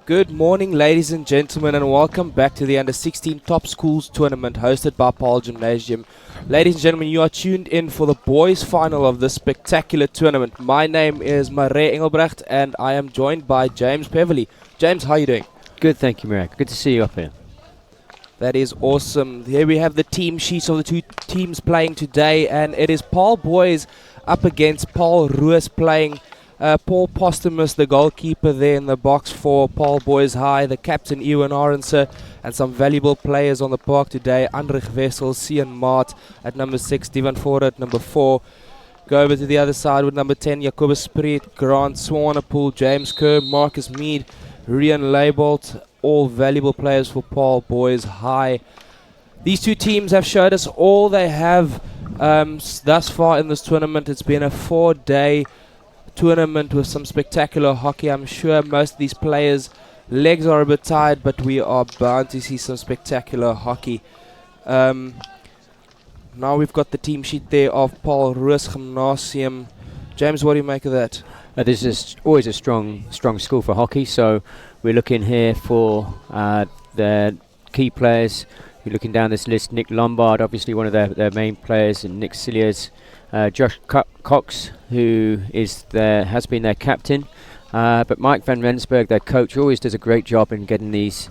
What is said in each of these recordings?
Good morning, ladies and gentlemen, and welcome back to the Under 16 Top Schools Tournament hosted by Paul Gymnasium. Ladies and gentlemen, you are tuned in for the boys' final of this spectacular tournament. My name is Mare Engelbrecht, and I am joined by James Peverley. James, how are you doing? Good, thank you, Marek. Good to see you up here. That is awesome. Here we have the team sheets of the two teams playing today, and it is Paul Boys up against Paul Roos playing. Paul Postumus, the goalkeeper there in the box for Paul Boys High, the captain Ewan Orense, and some valuable players on the park today. Andrich Wessel, Cian Maat at number 6, Divan Ford at number 4. Go over to the other side with number 10, Jacobus Spreet, Grant Swanepoel, James Kerr, Marcus Mead, Rian Leibold, all valuable players for Paul Boys High. These two teams have showed us all they have thus far in this tournament. It's been a 4-day tournament with some spectacular hockey. I'm sure most of these players' legs are a bit tired, but we are bound to see some spectacular hockey. Now we've got the team sheet there of Paul Roos Gymnasium. James, what do you make of that? This is always a strong school for hockey, so we're looking here for the key players. You're looking down this list, Nick Lombard, obviously one of their main players, and Nick Cilliers, Josh Cox, who has been their captain, but Mike van Rensburg, their coach, always does a great job in getting these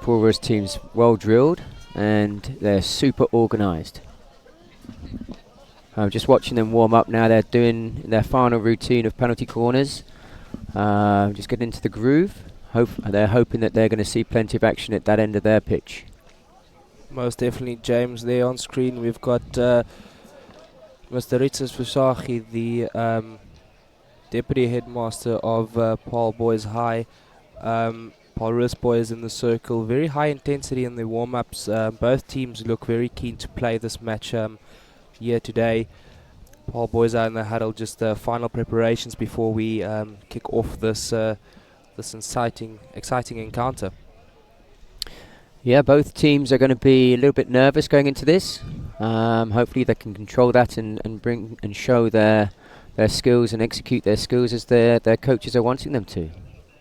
Paul Roos teams well drilled, and they're super organised. I'm just watching them warm up now. They're doing their final routine of penalty corners, just getting into the groove. They're hoping that they're going to see plenty of action at that end of their pitch. Most definitely, James. There on screen we've got Mr. Ritzes Fusagi, the Deputy Headmaster of Paul Boys High. Paul Roos Boys in the circle. Very high intensity in the warm-ups. Both teams look very keen to play this match here today. Paul Boys are in the huddle, just final preparations before we kick off this exciting encounter. Yeah, both teams are going to be a little bit nervous going into this. Hopefully they can control that and show their skills and execute their skills as their coaches are wanting them to.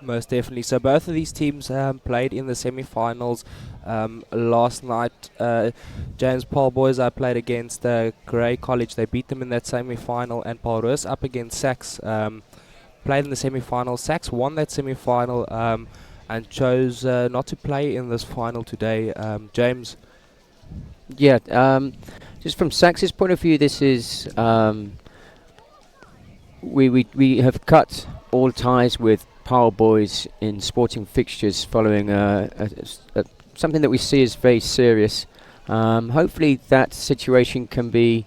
Most definitely. So both of these teams played in the semi-finals last night. James Paul Boys I played against Grey College. They beat them in that semi-final, and Paul Roos up against Sachs played in the semi-final. Sachs won that semi-final and chose not to play in this final today. James? Yeah, just from Sachs's point of view, this is we have cut all ties with Paul Boys in sporting fixtures following something that we see as very serious. Hopefully that situation can be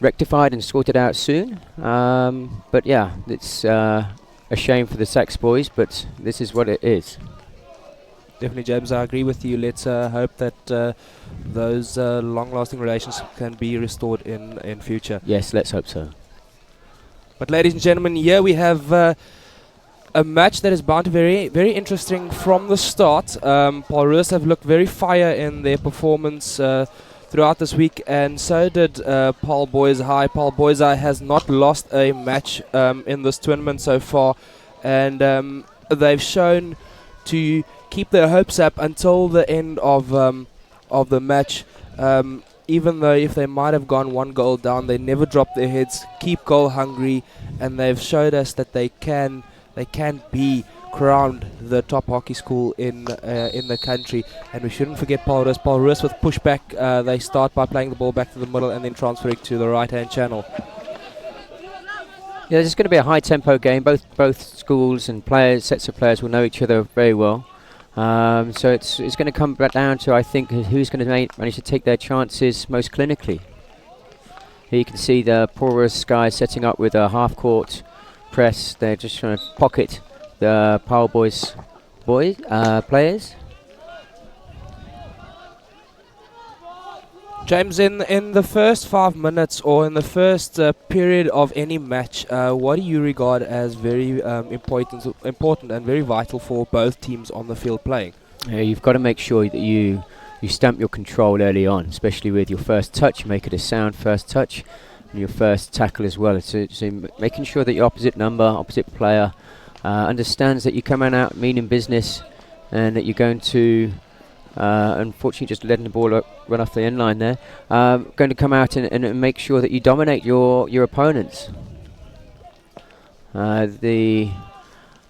rectified and sorted out soon. But yeah, it's a shame for the Sachs boys, but this is what it is. Definitely, James, I agree with you. Let's hope that those long-lasting relations can be restored in future. Yes, let's hope so. But ladies and gentlemen, here we have a match that is bound to be very interesting from the start. Paul Roos have looked very fire in their performance throughout this week, and so did Paul Boys High. Paul Boys High has not lost a match in this tournament so far, and they've shown to keep their hopes up until the end of the match. Even though if they might have gone one goal down, they never drop their heads, keep goal hungry, and they've showed us that they can be crowned the top hockey school in the country. And we shouldn't forget Paul Roos. Paul Roos with pushback, they start by playing the ball back to the middle and then transferring to the right hand channel. Yeah, this is going to be a high tempo game. Both schools and sets of players will know each other very well. So it's going to come back down to, I think, who's going to manage to take their chances most clinically. Here you can see the Paul Roos guys setting up with a half court press. They're just trying to pocket the Paul Boys players. James, in the first 5 minutes or in the first period of any match, what do you regard as very important and very vital for both teams on the field playing? You've got to make sure that you stamp your control early on, especially with your first touch. Make it a sound first touch, and your first tackle as well. So making sure that your opposite player understands that you come out meaning business and that you're going to, unfortunately just letting the ball run off the end line there, going to come out and make sure that you dominate your opponents. The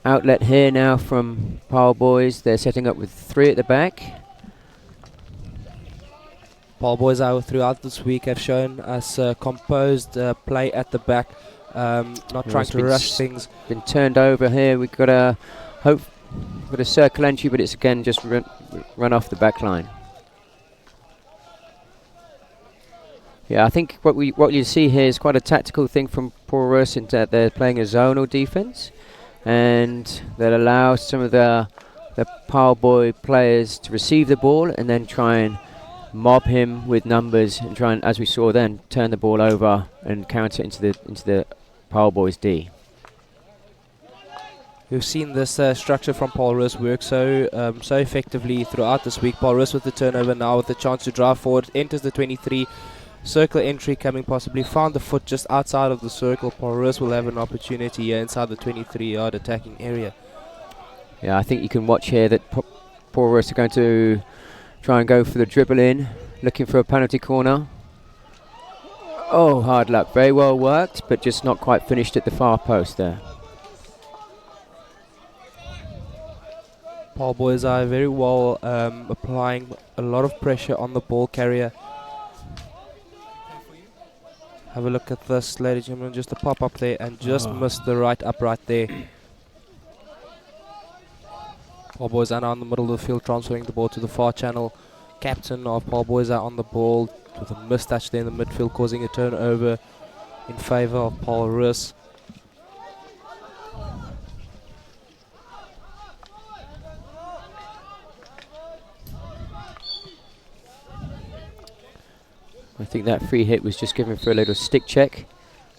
outlet here now from Pile Boys, they're setting up with 3 at the back. Pile Boys throughout this week have shown us composed play at the back, not trying to rush things. Been turned over here. We've got a circle entry, but it's again just run off the back line. Yeah, I think what you see here is quite a tactical thing from Porus in that they're playing a zonal defense, and that allows some of the Pile Boy players to receive the ball and then try and mob him with numbers and try and, as we saw then, turn the ball over and counter into the Pile Boys D. We've seen this structure from Paul Russ work so effectively throughout this week. Paul Russ with the turnover now with the chance to drive forward, enters the 23, circle entry coming possibly, found the foot just outside of the circle. Paul Russ will have an opportunity here inside the 23-yard attacking area. Yeah, I think you can watch here that Paul Russ are going to try and go for the dribble in, looking for a penalty corner. Oh, hard luck. Very well worked, but just not quite finished at the far post there. Paul Boys are very well applying a lot of pressure on the ball carrier. Have a look at this, ladies and gentlemen, just a pop up there and just missed the right upright there. Paul Boys are now in the middle of the field, transferring the ball to the far channel. Captain of Paul Boys are on the ball with a mistouch there in the midfield, causing a turnover in favour of Paul Russ. I think that free hit was just given for a little stick check.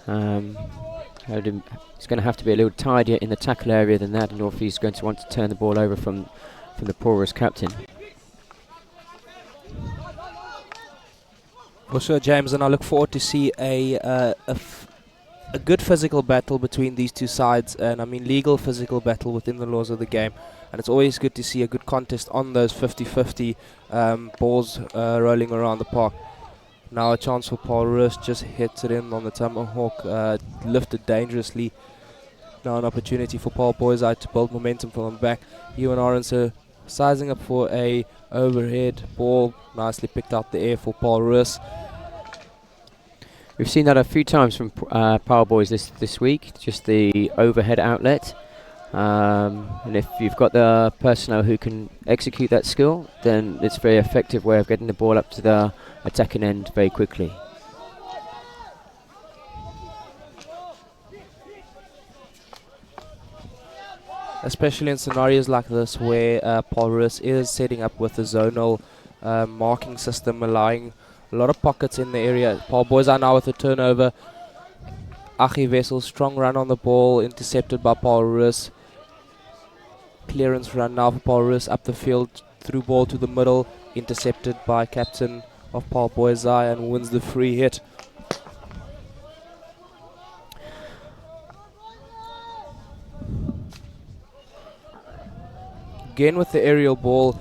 It's going to have to be a little tidier in the tackle area than that, and if he's going to want to turn the ball over from the Porus captain. For sure, James, and I look forward to see a good physical battle between these two sides, and I mean legal physical battle within the laws of the game. And it's always good to see a good contest on those 50-50 balls rolling around the park. Now a chance for Paul Russ, just hits it in on the tomahawk, lifted dangerously. Now an opportunity for Paul Boys to build momentum from the back. Ewan Orense sizing up for a overhead ball, nicely picked out the air for Paul Russ. We've seen that a few times from Power Boys this week, just the overhead outlet. And if you've got the personnel who can execute that skill, then it's a very effective way of getting the ball up to the attacking end very quickly. Especially in scenarios like this where Paul Russ is setting up with a zonal marking system, allowing a lot of pockets in the area. Paul Boys are now with a turnover. Achi Vessel, strong run on the ball, intercepted by Paul Russ. Clearance run now for Paul Russ up the field, through ball to the middle, intercepted by captain of Paul Boys and wins the free hit. Again with the aerial ball.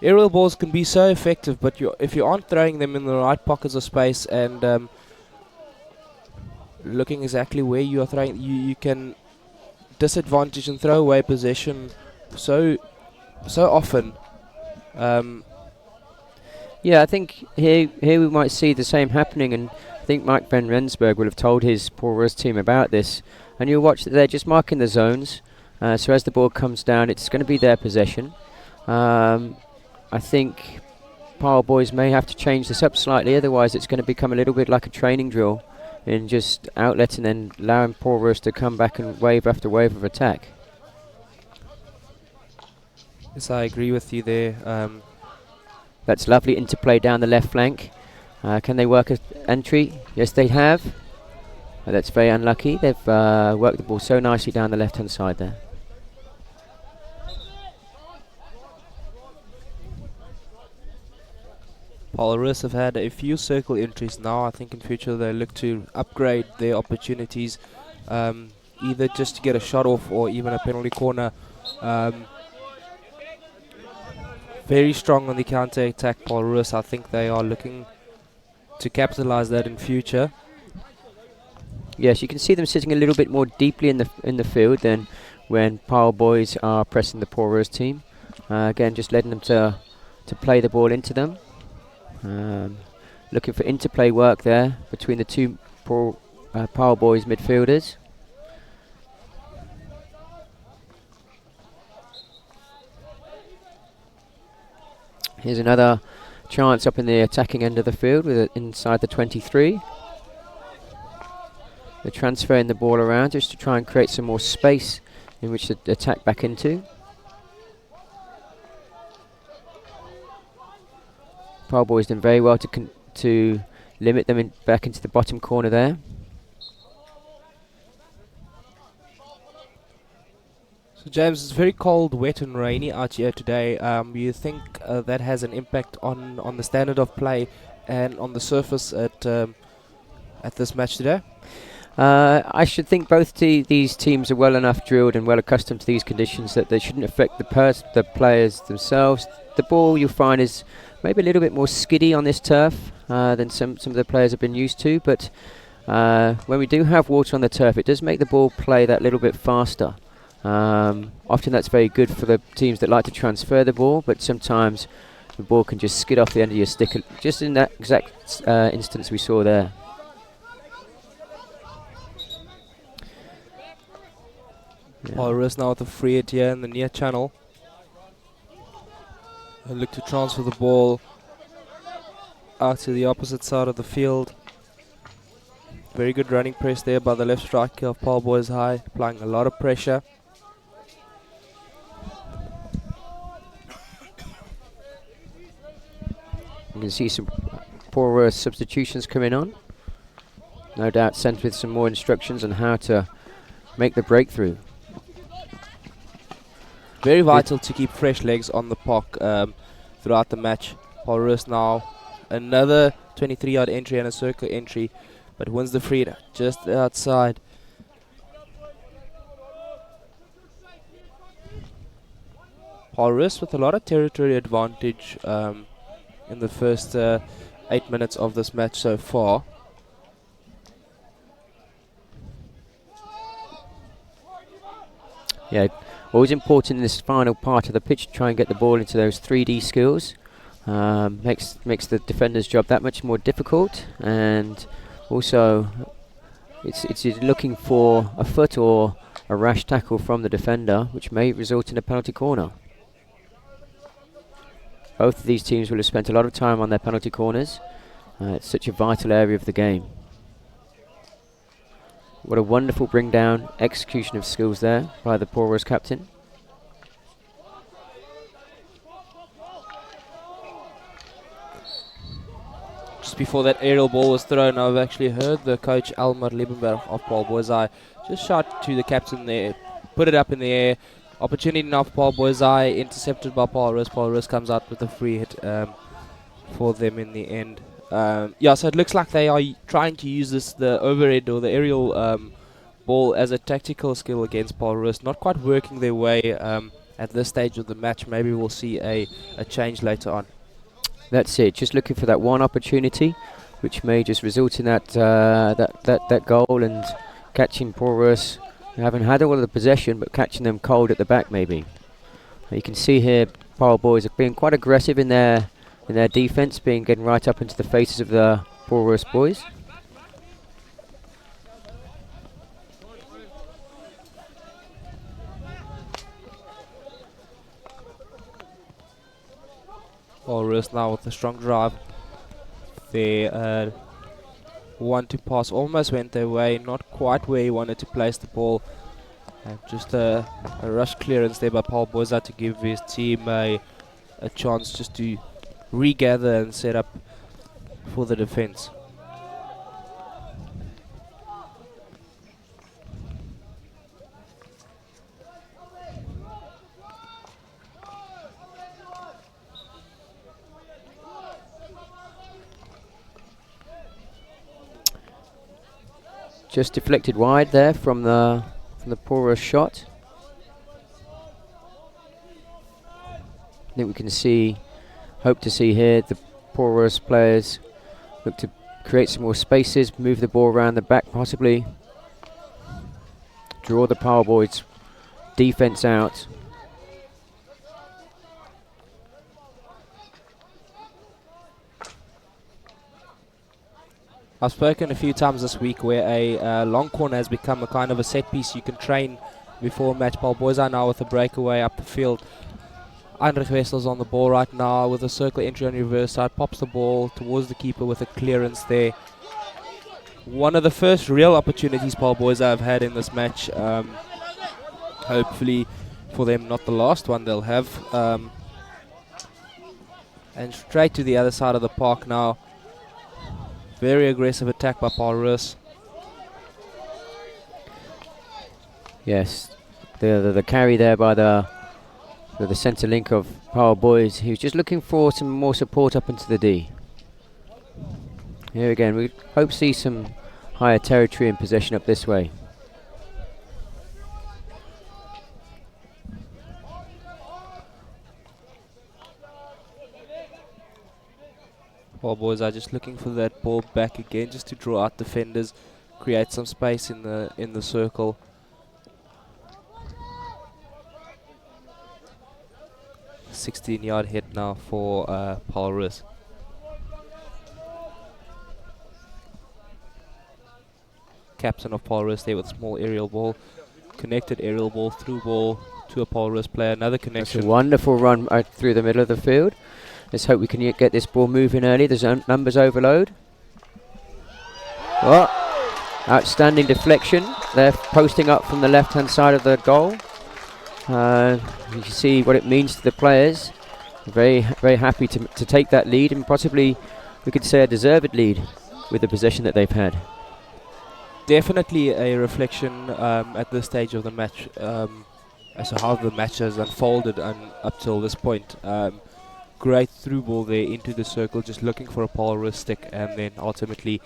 Aerial balls can be so effective, but if you aren't throwing them in the right pockets of space and looking exactly where you are throwing, you can disadvantage and throw away possession so often. Yeah, I think here we might see the same happening, and I think Mike Van Rensburg will have told his Porus team about this. And you'll watch that they're just marking the zones. So as the ball comes down, it's going to be their possession. I think Power Boys may have to change this up slightly, otherwise it's going to become a little bit like a training drill in just outlet and then allowing Porus to come back and wave after wave of attack. Yes, I agree with you there. That's lovely interplay down the left flank. Can they work an entry? Yes, they have. That's very unlucky. They've worked the ball so nicely down the left-hand side there. Paul Russ have had a few circle entries now. I think in future they look to upgrade their opportunities. either just to get a shot off or even a penalty corner. Um, very strong on the counter attack, Paul Ruiz. I think they are looking to capitalize that in future. Yes, you can see them sitting a little bit more deeply in the field than when Power Boys are pressing the Porous team. Again, just letting them to play the ball into them. Looking for interplay work there between the two Power Boys midfielders. Here's another chance up in the attacking end of the field with it inside the 23. They're transferring the ball around just to try and create some more space in which to attack back into. Power Boys done very well to limit them back into the bottom corner there. So James, it's very cold, wet and rainy out here today. You think that has an impact on the standard of play and on the surface at this match today? I should think both these teams are well enough drilled and well accustomed to these conditions that they shouldn't affect the players themselves. The ball, you'll find, is maybe a little bit more skiddy on this turf than some of the players have been used to, but when we do have water on the turf, it does make the ball play that little bit faster. Often that's very good for the teams that like to transfer the ball, but sometimes the ball can just skid off the end of your stick, just in that exact instance we saw there. Paul Ruiz now with the free hit here in the near channel. And look to transfer the ball out to the opposite side of the field. Very good running press there by the left striker of Paul Boys High, applying a lot of pressure. You can see some poor substitutions coming on. No doubt sent with some more instructions on how to make the breakthrough. Very vital to keep fresh legs on the puck throughout the match. Paul Ruiz now another 23-yard entry and a circle entry, but wins the free just outside. Paul Ruiz with a lot of territory advantage in the first 8 minutes of this match so far. Yeah, always important in this final part of the pitch to try and get the ball into those 3D skills. Makes the defender's job that much more difficult, and also it's looking for a foot or a rash tackle from the defender, which may result in a penalty corner. Both of these teams will have spent a lot of time on their penalty corners. It's such a vital area of the game. What a wonderful bring down, execution of skills there by the Porous captain. Just before that aerial ball was thrown, I've actually heard the coach Elmar Liebenberg of Paul Boys High just shout to the captain there, put it up in the air. Opportunity now for Paul Boys High, intercepted by Paul Ruiz. Paul Ruiz comes out with a free hit for them in the end. Yeah, so it looks like they are trying to use the overhead or the aerial ball as a tactical skill against Paul Ruiz. Not quite working their way at this stage of the match. Maybe we'll see a change later on. That's it. Just looking for that one opportunity, which may just result in that goal and catching Porous. Haven't had all of the possession, but catching them cold at the back maybe. You can see here, Power Boys are being quite aggressive in their defence, getting right up into the faces of the Porous boys. Paul Ruiz now with a strong drive. They want to pass, almost went their way, not quite where he wanted to place the ball. Just a rush clearance there by Paul Boys High to give his team a chance just to regather and set up for the defense. Just deflected wide there from the from the Paul shot. I think we can see, hope to see here, the Paul players look to create some more spaces, move the ball around the back possibly, draw the Power Boys defense out. I've spoken a few times this week where a long corner has become a kind of a set piece you can train before a match. Paul Boys are now with a breakaway up the field. Heinrich Wessel's on the ball right now with a circle entry on reverse side, pops the ball towards the keeper with a clearance there. One of the first real opportunities Paul Boys have had in this match. Hopefully for them not the last one they'll have. And straight to the other side of the park now. Very aggressive attack by Paul Roos. Yes, the carry there by the centre link of Power Boys. He was just looking for some more support up into the D. Here again, we hope to see some higher territory and possession up this way. Paul Boys are just looking for that ball back again, just to draw out defenders, create some space in the circle. A 16-yard hit now for Paul Roos. Captain of Paul Roos there with a small aerial ball, connected aerial ball, through ball to a Paul Roos player. Another connection. That's a wonderful run out through the middle of the field. Let's hope we can get this ball moving early. There's numbers overload. Oh, outstanding deflection. They're posting up from the left-hand side of the goal. You can see what it means to the players. Very, very happy to take that lead, and possibly we could say a deserved lead with the possession that they've had. Definitely a reflection at this stage of the match as to how the match has unfolded up till this point. Great through ball there into the circle, just looking for a Paul Roos stick, and then ultimately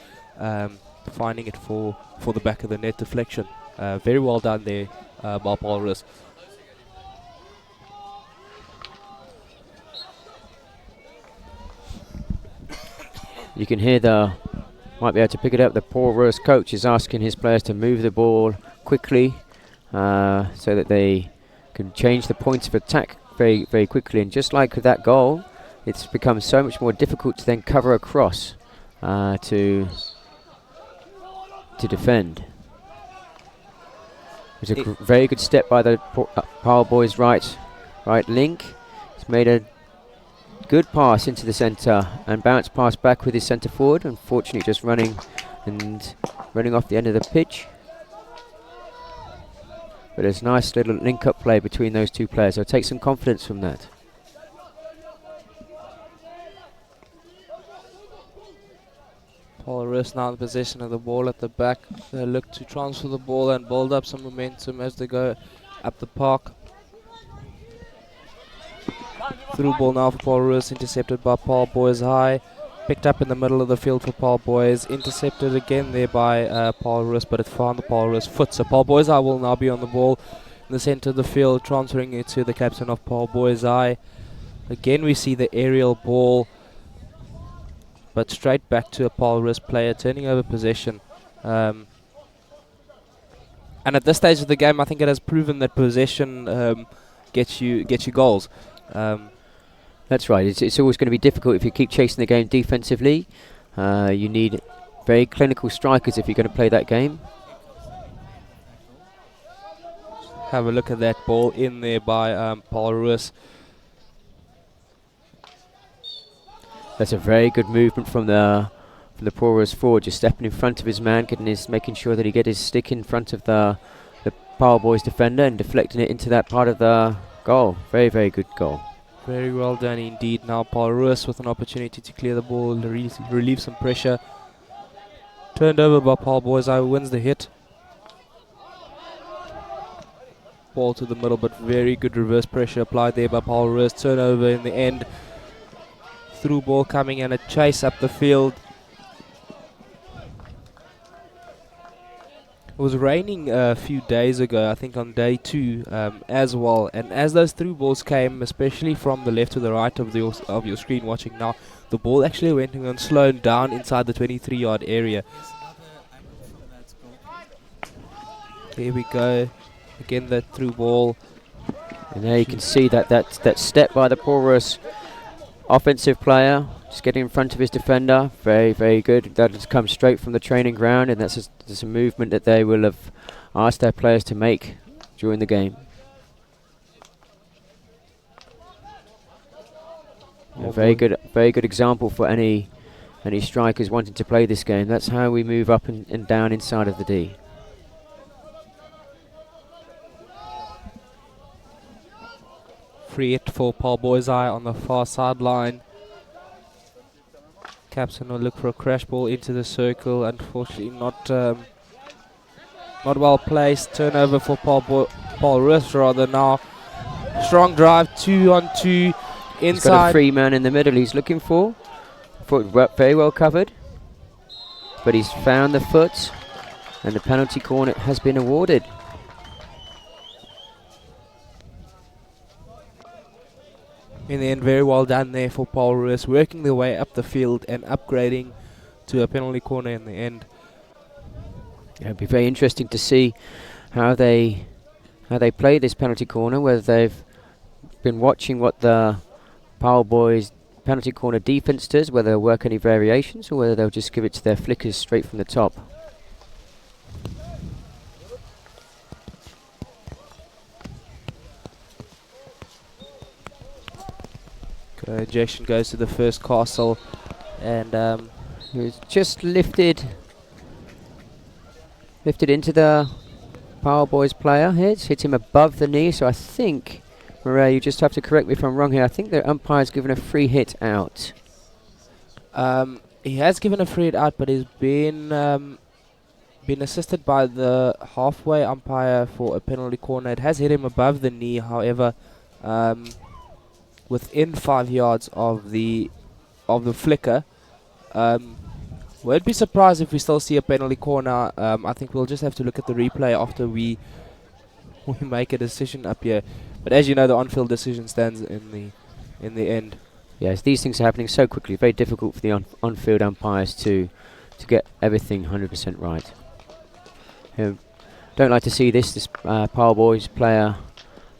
finding it for the back of the net deflection. Very well done there by Paul Roos. You can hear might be able to pick it up. The Paul Roos coach is asking his players to move the ball quickly so that they can change the points of attack very, very quickly. And just like with that goal, it's become so much more difficult to then cover across to defend. It's a very good step by the Power Boys right link. He's made a good pass into the centre and bounce pass back with his centre forward. Unfortunately, just running off the end of the pitch. But there's a nice little link-up play between those two players. So take some confidence from that. Paul Roos now in possession of the ball at the back. They look to transfer the ball and build up some momentum as they go up the park. Through ball now for Paul Roos, intercepted by Paul Boys high. Picked up in the middle of the field for Paul Boys. Intercepted again there by Paul Roos, but it found the Paul Roos foot. So Paul Boys will now be on the ball in the centre of the field, transferring it to the captain of Paul Boys high. Again we see the aerial ball, but straight back to a Paul Roos player, turning over possession. And at this stage of the game, I think it has proven that possession gets you goals. That's right. It's always going to be difficult if you keep chasing the game defensively. You need very clinical strikers if you're going to play that game. Have a look at that ball in there by Paul Roos. That's a very good movement from the Paul Roos forward, just stepping in front of his man, making sure that he get his stick in front of the Power Boys defender and deflecting it into that part of the goal. Very, very good goal. Very well done indeed. Now Paul Roos with an opportunity to clear the ball, relieve some pressure. Turned over by Paul Boys, wins the hit. Ball to the middle, but very good reverse pressure applied there by Paul Roos. Turnover in the end. Through ball coming and a chase up the field. was raining a few days ago, I think on day 2 as well. And as those through balls came, especially from the left to the right of your screen watching now, the ball actually went and slowed down inside the 23-yard area. Here we go. Again, that through ball. And there you can see that step by the porous offensive player, just getting in front of his defender. Very, very good. That has come straight from the training ground, and that's a movement that they will have asked their players to make during the game. A very good example for any strikers wanting to play this game. That's how we move up and down inside of the D. Free hit for Paul Boisai on the far sideline. Capson will look for a crash ball into the circle. Unfortunately, not well placed. Turnover for Paul Ruth rather now. Strong drive, 2-on-2 inside. He's got a free man in the middle. He's looking for. Foot very well covered, but he's found the foot, and the penalty corner has been awarded. In the end, very well done there for Paul Ruiz, working their way up the field and upgrading to a penalty corner in the end. Yeah, it'll be very interesting to see how they play this penalty corner, whether they've been watching what the Powell boys penalty corner defense does, whether they'll work any variations or whether they'll just give it to their flickers straight from the top. Injection goes to the first castle, and he was just lifted into the Power Boys player here. It's hit him above the knee, so I think, Murray, you just have to correct me if I'm wrong here, I think the umpire's given a free hit out. He has given a free hit out, but he's been assisted by the halfway umpire for a penalty corner. It has hit him above the knee, however, within 5 yards of the flicker. Won't be surprised if we still see a penalty corner. I think we'll just have to look at the replay after we make a decision up here. But as you know, the on-field decision stands in the end. Yes, these things are happening so quickly. Very difficult for the on-field umpires to get everything 100% right. Don't like to see this Power Boys player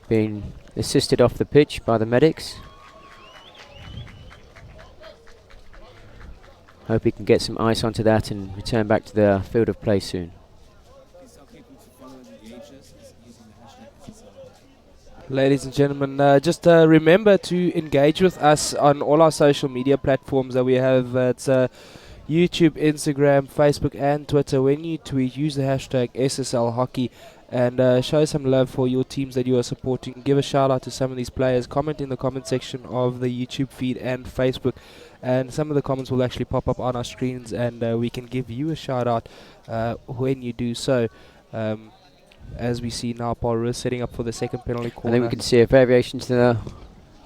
being assisted off the pitch by the medics. Hope he can get some ice onto that and return back to the field of play soon. Ladies and gentlemen, just remember to engage with us on all our social media platforms that we have. It's YouTube, Instagram, Facebook and Twitter. When you tweet, use the hashtag SSL Hockey and show some love for your teams that you are supporting. Give a shout out to some of these players. Comment in the comment section of the YouTube feed and Facebook, and some of the comments will actually pop up on our screens, and we can give you a shout out when you do so. As we see now, Paul Ruiz setting up for the second penalty corner. I think we can see a variation to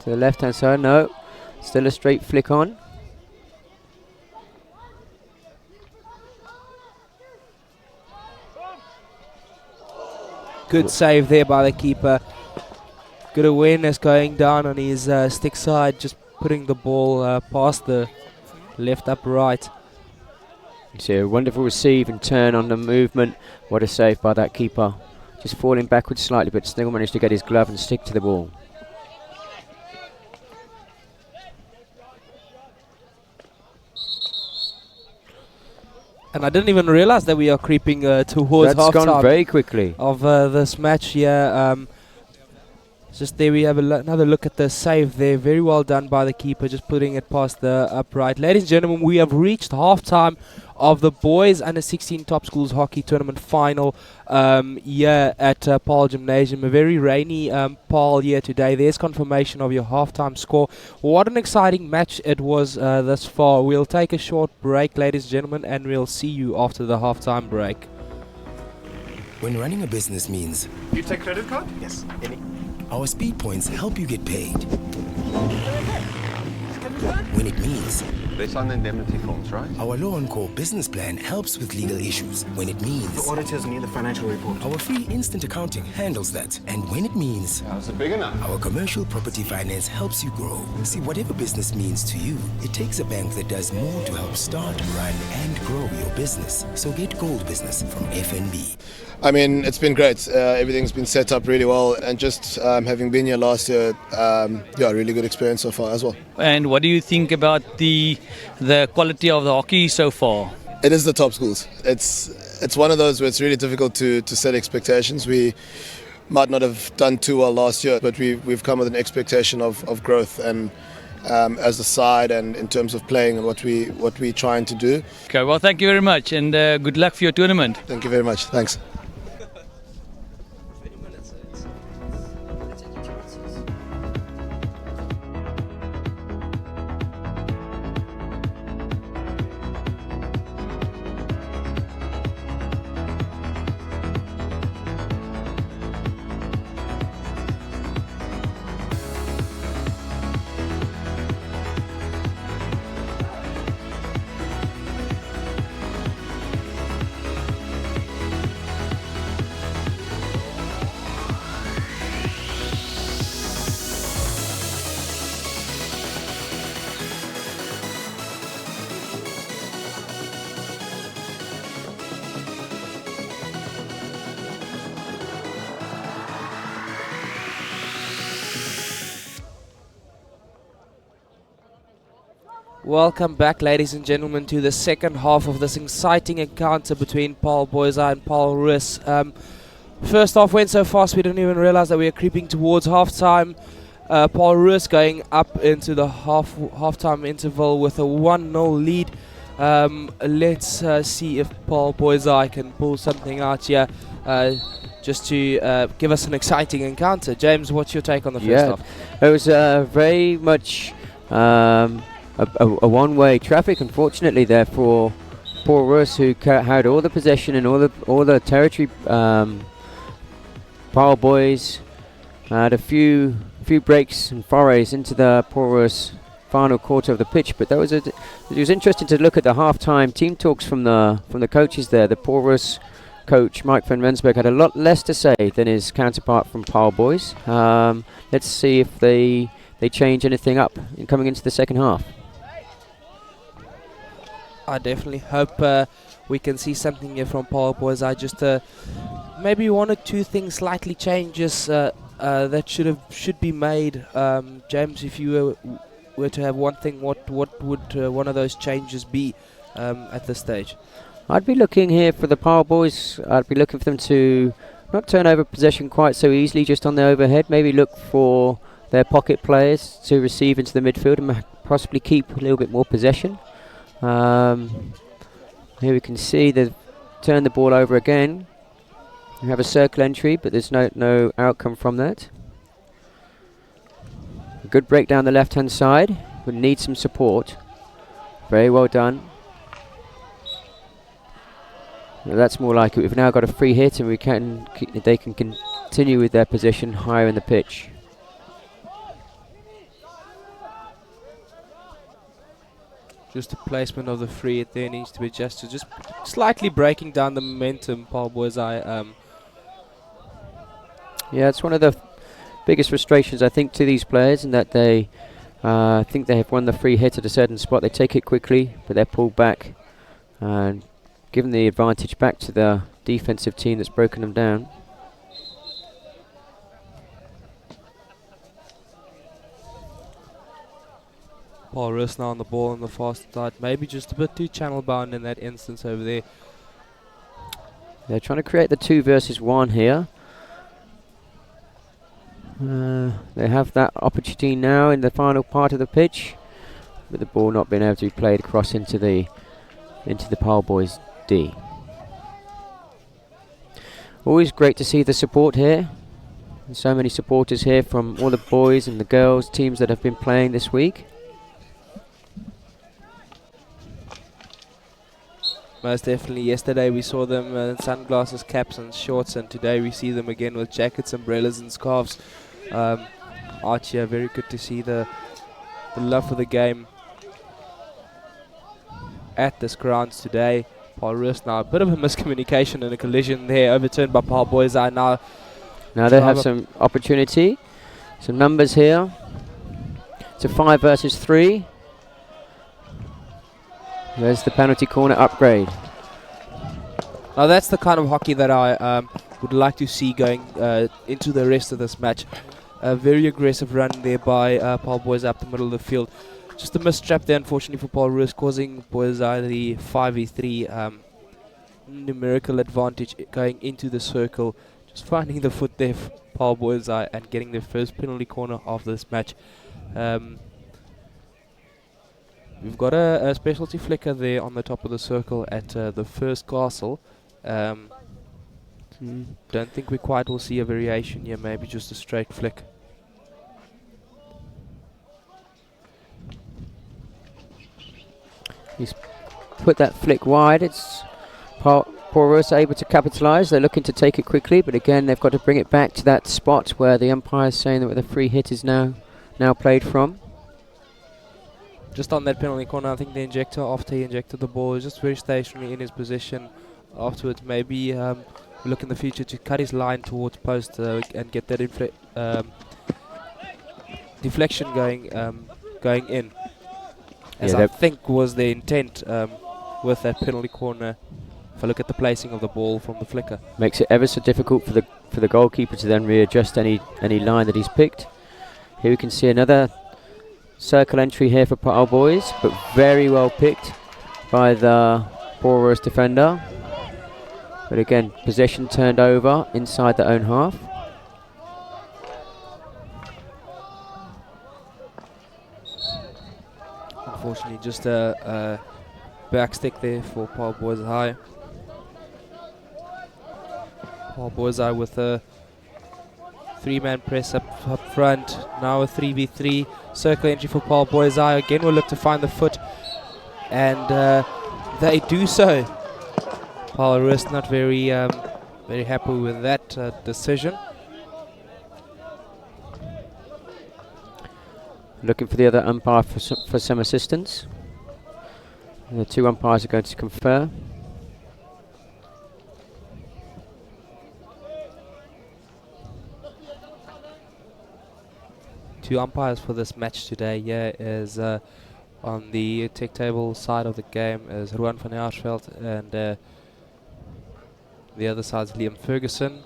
the left hand side. No, still a straight flick on. Good save there by the keeper. Good awareness going down on his stick side, just putting the ball past the left upright. You see a wonderful receive and turn on the movement. What a save by that keeper. Just falling backwards slightly, but still managed to get his glove and stick to the ball. And I didn't even realize that we are creeping towards half-time. That's gone very quickly. Of this match here. Just there we have another look at the save there. Very well done by the keeper, just putting it past the upright. Ladies and gentlemen, we have reached half-time of the boys under 16 top schools hockey tournament final here at Paarl Gymnasium. A very rainy Paarl here today. There's confirmation of your halftime score. What an exciting match it was thus far. We'll take a short break, ladies and gentlemen, and we'll see you after the halftime break. When running a business means You take credit card? yes, our speed points help you get paid. When it means They signed indemnity forms, right? Our Law on Core business plan helps with legal issues when it means. The auditors need the financial report. Our free instant accounting handles that. And when it means. Is it big enough? Our commercial property finance helps you grow. See, whatever business means to you, it takes a bank that does more to help start, run, and grow your business. So get Gold Business from FNB. I mean, it's been great. Everything's been set up really well, and just having been here last year, really good experience so far as well. And what do you think about the quality of the hockey so far? It is the top schools. It's one of those where it's really difficult to set expectations. We might not have done too well last year, but we've come with an expectation of growth and as a side and in terms of playing and what we're trying to do. Okay, well, thank you very much, and good luck for your tournament. Thank you very much. Thanks. Welcome back, ladies and gentlemen, to the second half of this exciting encounter between Paul Boyzai and Paul Russ. First half went so fast we didn't even realize that we were creeping towards halftime. Paul Russ going up into the halftime interval with a 1-0 lead. Let's see if Paul Boyzai can pull something out here just to give us an exciting encounter. James, what's your take on the first half? It was very much a one-way traffic, unfortunately, there for Paul Russ, who had all the possession and all the territory. Paul Boys had a few breaks and forays into the Paul Russ final quarter of the pitch, but it was interesting to look at the half-time team talks from the coaches there. The Paul Russ coach Mike van Rensburg had a lot less to say than his counterpart from Paul Boys. Let's see if they change anything up coming into the second half. I definitely hope we can see something here from Paul Boyzai. Just maybe one or two things slightly changes that should be made. James, if you were to have one thing, what would one of those changes be at this stage? I'd be looking here for the Paul Boys. I'd be looking for them to not turn over possession quite so easily just on the overhead. Maybe look for their pocket players to receive into the midfield and possibly keep a little bit more possession. Here we can see they've turned the ball over again. We have a circle entry, but there's no outcome from that. A good break down the left-hand side. We need some support. Very well done. Now that's more like it. We've now got a free hit, and they can continue with their position higher in the pitch. Just the placement of the free hit there needs to be adjusted. Just slightly breaking down the momentum, Paul Boyzai. Yeah, it's one of the biggest frustrations, I think, to these players, in that they think they have won the free hit at a certain spot. They take it quickly, but they're pulled back and given the advantage back to the defensive team that's broken them down. Paul Russ now on the ball on the fast side. Maybe just a bit too channel bound in that instance over there. They're trying to create the 2 versus 1 here. They have that opportunity now in the final part of the pitch, with the ball not being able to be played across into the Paul Boys D. Always great to see the support here. And so many supporters here from all the boys and the girls teams that have been playing this week. Most definitely. Yesterday we saw them in sunglasses, caps and shorts, and today we see them again with jackets, umbrellas and scarves. Archie, very good to see the love for the game. at this grounds today. Paul Roos now, a bit of a miscommunication and a collision there, overturned by Paul Boys. Now they have some opportunity. Some numbers here. It's a 5 versus 3. There's the penalty corner upgrade. Now that's the kind of hockey that I would like to see going into the rest of this match. A very aggressive run there by Paul Boys up the middle of the field. Just a mistrap there, unfortunately, for Paul Roos, causing Boys the 5v3 numerical advantage going into the circle. Just finding the foot there for Paul Boys and getting their first penalty corner of this match. We've got a specialty flicker there on the top of the circle at the first castle. Don't think we quite will see a variation here, maybe just a straight flick. He's put that flick wide. It's Paul Roos able to capitalise. They're looking to take it quickly, but again they've got to bring it back to that spot where the umpire is saying that where the free hit is now played from. Just on that penalty corner, I think the injector, after he injected the ball, is just very stationary in his position. Afterwards, maybe look in the future to cut his line towards post and get that deflection going in. As I think was the intent with that penalty corner. If I look at the placing of the ball from the flicker, makes it ever so difficult for the goalkeeper to then readjust any line that he's picked. Here we can see another circle entry here for Paul Boys, but very well picked by the Paul Roos defender. But again, possession turned over inside their own half. Unfortunately, just a back stick there for Paul Boys High. Paul Boys High with a 3-man press up front. Now a 3v3 circle entry for Paul Boys High. Again, we'll look to find the foot, and they do so. Paul Roos not very happy with that decision. Looking for the other umpire for some assistance. And the two umpires are going to confer. Two umpires for this match today. Is on the tech table side of the game is Ruan van Jaarsveld, and the other side is Liam Ferguson.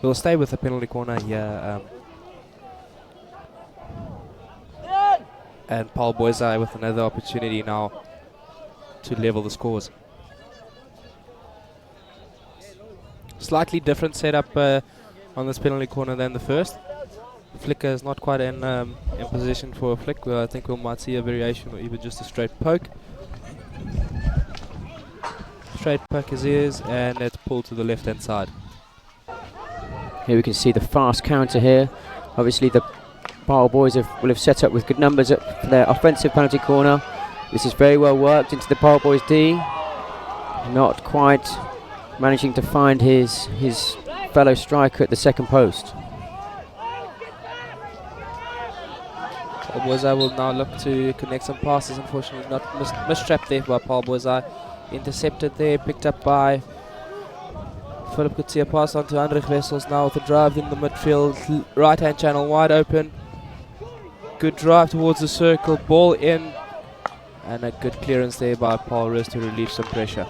We'll stay with the penalty corner here. And Paul Boys with another opportunity now to level the scores. Slightly different setup on this penalty corner than the first. The flicker is not quite in position for a flick. I think we might see a variation or even just a straight poke. Straight poke his ears, and it's pulled to the left hand side. Here we can see the fast counter here. Obviously the Paul Boys will have set up with good numbers for their offensive penalty corner. This is very well worked into the Paul Boys D. Not quite managing to find his fellow striker at the second post. Paul Boys will now look to connect some passes. Unfortunately, not mistrapped there by Paul Boys. Intercepted there, picked up by Philip Kutsia. Pass on to Andrich Wessels now with a drive in the midfield. Right hand channel wide open. Good drive towards the circle, ball in, and a good clearance there by Paul Roos to relieve some pressure.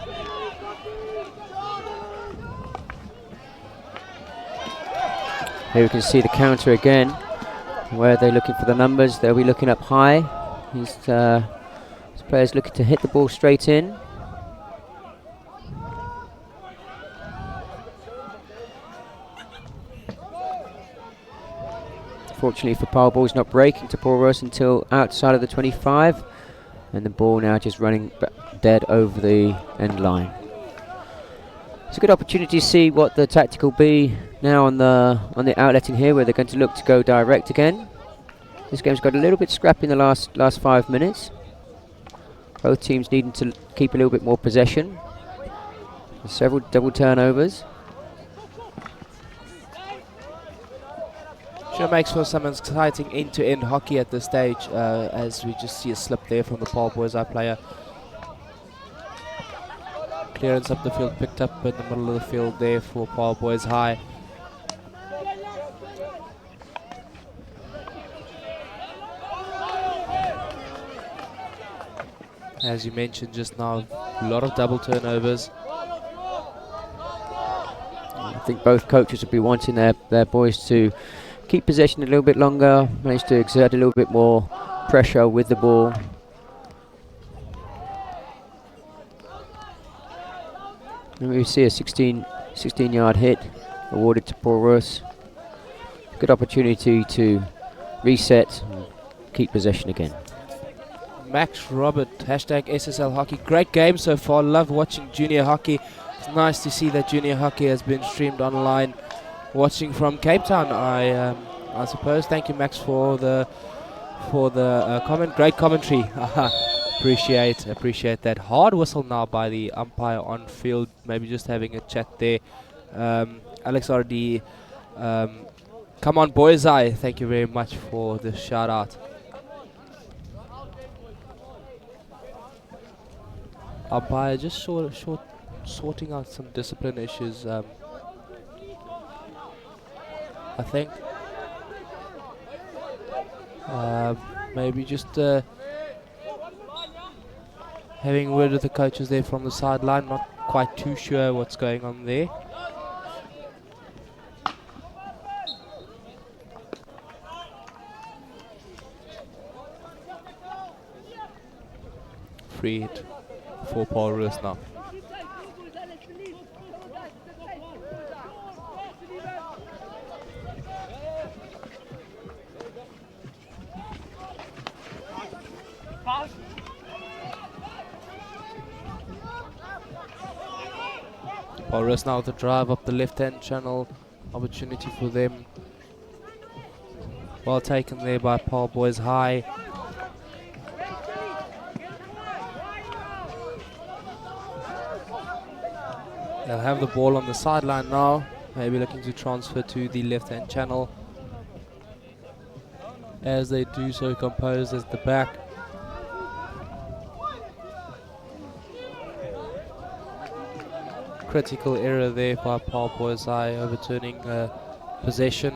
Here we can see the counter again, where they're looking for the numbers. They'll be looking up high. These players looking to hit the ball straight in. Fortunately for Paul Boys, not breaking to Paul Roos until outside of the 25, and the ball now just running dead over the end line. It's a good opportunity to see what the tactic will be now on the outletting here, where they're going to look to go direct again. This game's got a little bit scrappy in the last 5 minutes. Both teams needing to keep a little bit more possession. There's several double turnovers. Sure makes for some exciting end-to-end hockey at this stage, as we just see a slip there from the Paul Boys player. Clearance up the field, picked up in the middle of the field there for Paul Boys High. As you mentioned just now, a lot of double turnovers. I think both coaches would be wanting their boys to keep possession a little bit longer, manage to exert a little bit more pressure with the ball. And we see a 16-yard hit awarded to Paul Russ. Good opportunity to reset and keep possession again. Max Robert, hashtag SSL Hockey. Great game so far. Love watching junior hockey. It's nice to see that junior hockey has been streamed online. Watching from Cape Town, I suppose. Thank you, Max, for the comment. Great commentary. Appreciate that. Hard whistle now by the umpire on field. Maybe just having a chat there. Alex RD, come on, boys! Thank you very much for the shout out. Umpire just sorting out some discipline issues. I think maybe just having a word with the coaches there from the sideline. Not quite too sure what's going on there. Free hit for Paul Russ now. Paul Russ now with the drive up the left-hand channel. Opportunity for them. Well taken there by Paul Boys High. They'll have the ball on the sideline now. Maybe looking to transfer to the left-hand channel. As they do so, composed at the back. Critical error there by Paul Boys High, overturning possession.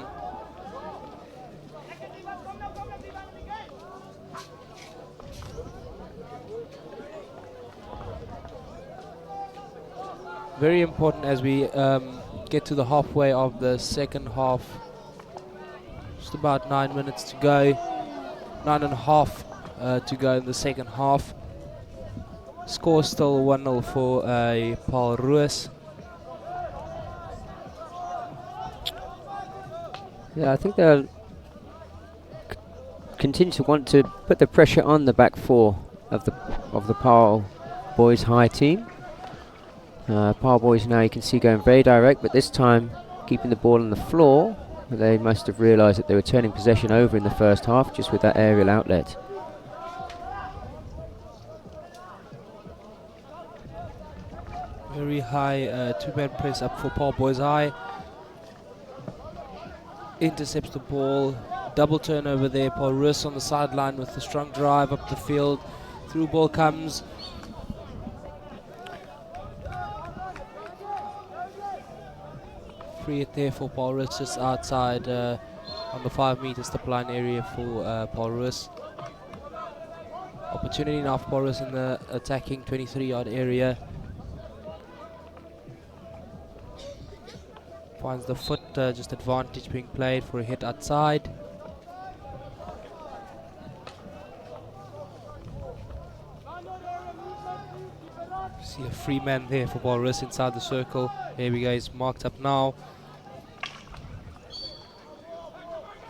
Very important as we get to the halfway of the second half. Just about 9 minutes to go. 9.5 to go in the second half. Score still 1-0 for Paul Ruiz. Yeah, I think they'll continue to want to put the pressure on the back four of the Paul Boys High team. Paul Boys now you can see going very direct, but this time keeping the ball on the floor. They must have realised that they were turning possession over in the first half just with that aerial outlet. Very high two-man press up for Paul Boys High. Intercepts the ball. Double turnover there. Paul Ruiz on the sideline with a strong drive up the field. Through ball comes. Free it there for Paul Ruiz, just outside on the 5 meter stop line area for Paul Ruiz. Opportunity now for Paul Ruiz in the attacking 23-yard area. Finds the foot, just advantage being played for a hit outside. See a free man there for Paul Ruiz inside the circle. There we go, he's marked up now.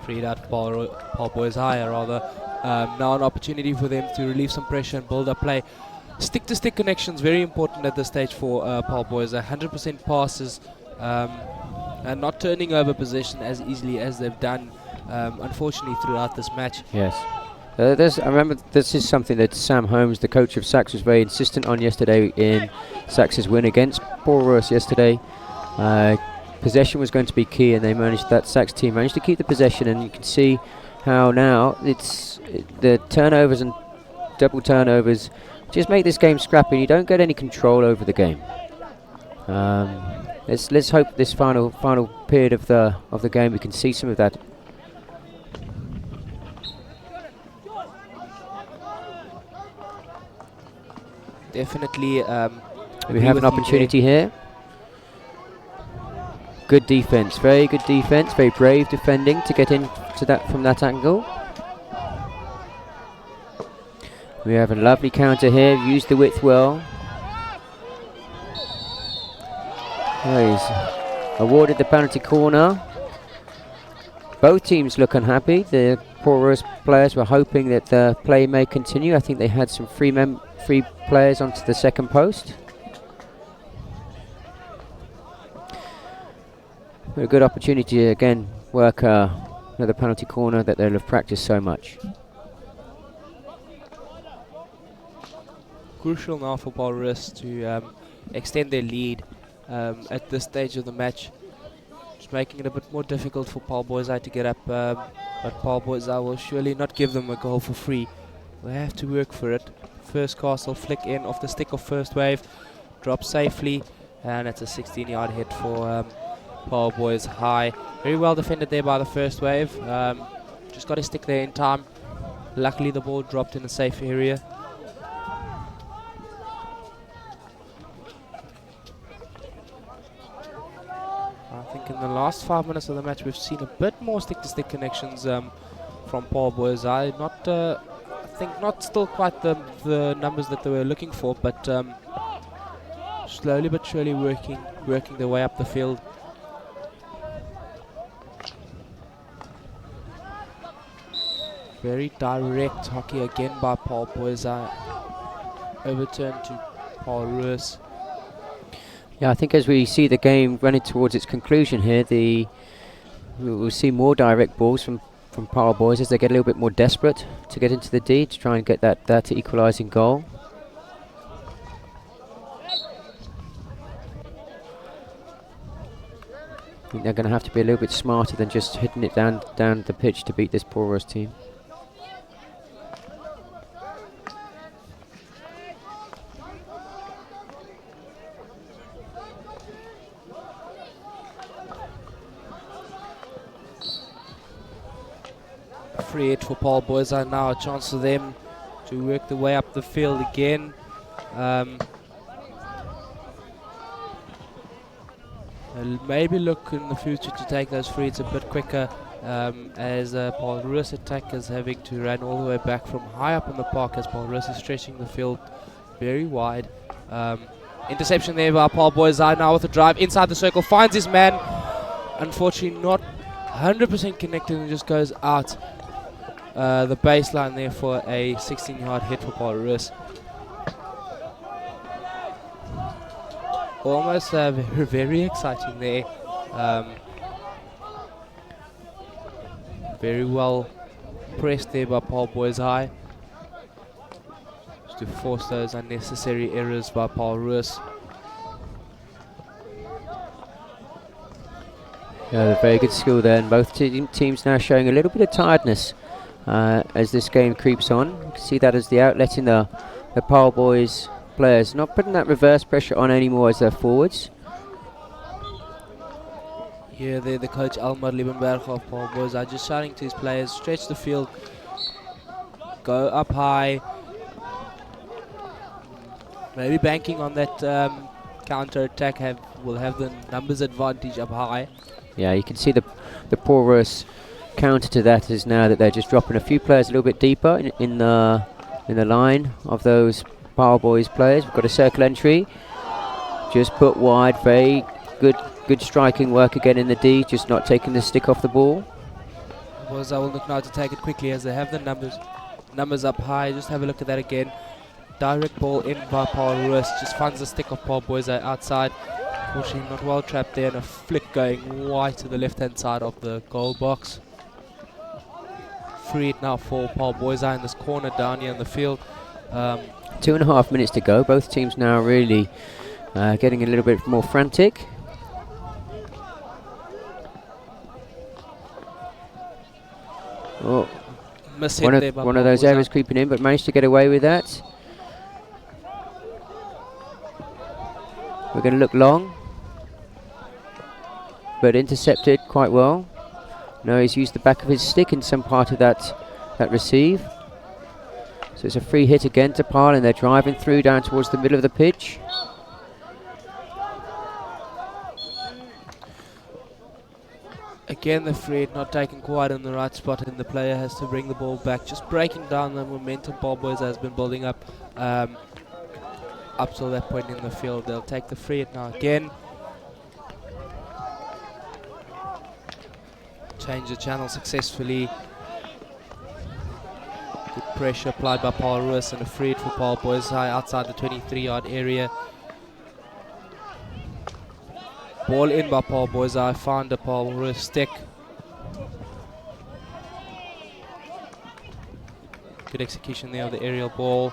Freed out for Paul Boys High, rather. Now an opportunity for them to relieve some pressure and build up play. Stick-to-stick connections, very important at this stage for Paul Boys. 100% passes. And not turning over possession as easily as they've done, unfortunately, throughout this match. Yes. I remember this is something that Sam Holmes, the coach of Sax, was very insistent on yesterday in Sax's win against Paul Ruiz yesterday. Possession was going to be key, and that Sax team managed to keep the possession, and you can see how now the turnovers and double turnovers just make this game scrappy. You don't get any control over the game. Let's hope this final period of the game we can see some of that. Definitely. We have an opportunity here. Good defense, very good defense, very brave defending to get into that from that angle. We have a lovely counter here, used the width well. He's awarded the penalty corner. Both teams look unhappy. The Porous players were hoping that the play may continue. I think they had some free players onto the second post. A good opportunity to again work another penalty corner that they'll have practiced so much. Crucial now for Porous to extend their lead at this stage of the match. Just making it a bit more difficult for Paul Boisai to get up, but Paul Boisai will surely not give them a goal for free. They have to work for it. First Castle flick in off the stick of first wave, drops safely, and it's a 16-yard hit for Paul Boisai. Very well defended there by the first wave. Just got to stick there in time. Luckily the ball dropped in a safe area. I think in the last 5 minutes of the match we've seen a bit more stick-to-stick connections from Paul Boisai. Not, I think not still quite the numbers that they were looking for, but slowly but surely working their way up the field. Very direct hockey again by Paul Boisai. Overturned to Paul Ruiz. Yeah, I think as we see the game running towards its conclusion here, we'll see more direct balls from Paul Boys as they get a little bit more desperate to get into the D to try and get that equalising goal. I think they're going to have to be a little bit smarter than just hitting it down the pitch to beat this Porous team. Free hit for Paul Boisai now, a chance for them to work their way up the field again. They'll maybe look in the future to take those free hits a bit quicker, as Paul Ruiz attack is having to run all the way back from high up in the park as Paul Ruiz is stretching the field very wide. Interception there by Paul Boisai now with a drive inside the circle, finds his man. Unfortunately not 100% connected and just goes out the baseline there for a 16-yard hit for Paul Ruiz. Almost very exciting there. Very well pressed there by Paul Boisai to force those unnecessary errors by Paul Ruiz. Yeah, very good skill there, and both teams now showing a little bit of tiredness as this game creeps on. You can see that as the outlet in the Paul Boys players, not putting that reverse pressure on anymore as their forwards. Yeah, the coach Almar Liebenberg of Paul Boisai just shouting to his players, stretch the field, go up high, maybe banking on that counter attack will have the numbers advantage up high. Yeah, you can see the Porous counter to that is now that they're just dropping a few players a little bit deeper in the line of those Power Boys players. We've got a circle entry, just put wide. Very good striking work again in the D, just not taking the stick off the ball. Boisai will look now to take it quickly as they have the numbers up high. Just have a look at that again. Direct ball in by Paul Ruiz, just finds the stick of Paul Boisai outside. Unfortunately not well trapped there, and a flick going wide to the left hand side of the goal box. Free it now for Paul Boisai in this corner down here in the field. 2.5 minutes to go. Both teams now really getting a little bit more frantic. Oh, one of those errors creeping in, but managed to get away with that. We're going to look long. but intercepted quite well. No, he's used the back of his stick in some part of that receive. So it's a free hit again to Paul, and they're driving through down towards the middle of the pitch. Again, the free hit not taken quite in the right spot, and the player has to bring the ball back. Just breaking down the momentum Paul Boys has been building up till that point in the field. They'll take the free hit now again. Change the channel successfully. Good pressure applied by Paul Ruiz, and a free hit for Paul Boys high outside the 23-yard area. Ball in by Paul Boys. I found a Paul Ruiz stick. Good execution there of the aerial ball.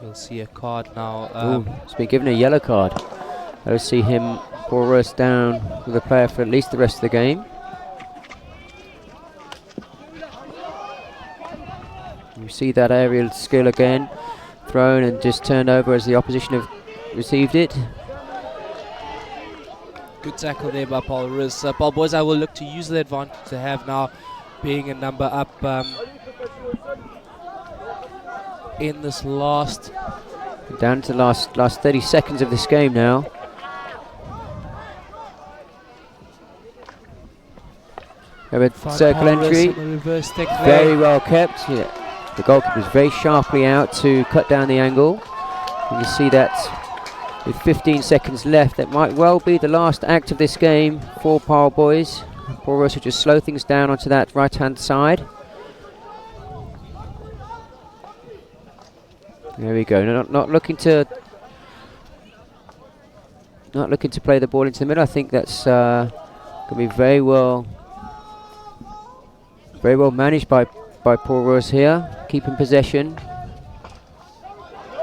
You'll see a card now. He's been given a yellow card. I'll see him, Paul Ruiz, down with a player for at least the rest of the game. You see that aerial skill again. Thrown and just turned over as the opposition have received it. Good tackle there by Paul Ruiz. Paul Boys, I will look to use the advantage to have now, being a number up in this last. Down to the last 30 seconds of this game now. Have a circle entry. Very well kept. Yeah. The goalkeeper is very sharply out to cut down the angle. You can see that with 15 seconds left, that might well be the last act of this game for Paul Boys. Paul Ruiz will just slow things down onto that right-hand side. There we go. Not looking to play the ball into the middle. I think that's going to be very well managed by Paul Ruiz here, keeping possession.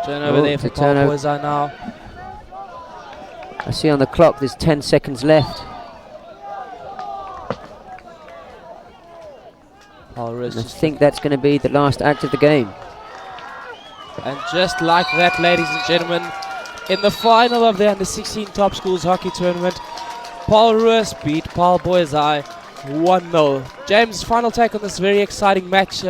Turnover there for Paul Boys now. I see on the clock there's 10 seconds left. Paul I think that's going to be the last act of the game. And just like that, ladies and gentlemen, in the final of the Under-16 Top Schools Hockey Tournament, Paul Ruiz beat Paul Boys 1-0. James, final take on this very exciting match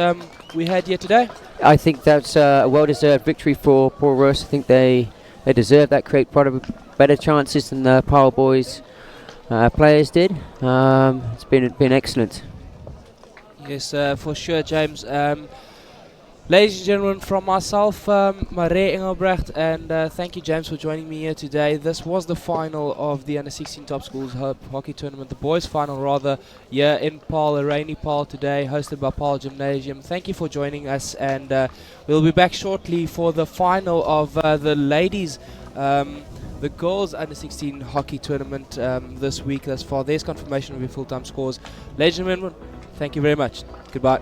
we had here today? I think that's a well-deserved victory for Paul Ruiz. I think they deserve that, create probably better chances than the Paul Boys players did. It's been excellent. Yes, for sure, James. Ladies and gentlemen, from myself, Maré Engelbrecht, and thank you, James, for joining me here today. This was the final of the Under-16 Top Schools Hockey Tournament, the boys' final rather, here in Paarl, a rainy Paarl today, hosted by Paarl Gymnasium. Thank you for joining us, and we'll be back shortly for the final of the ladies, the girls Under-16 Hockey Tournament this week. As far there's confirmation of your full-time scores. Ladies and gentlemen, thank you very much. Goodbye.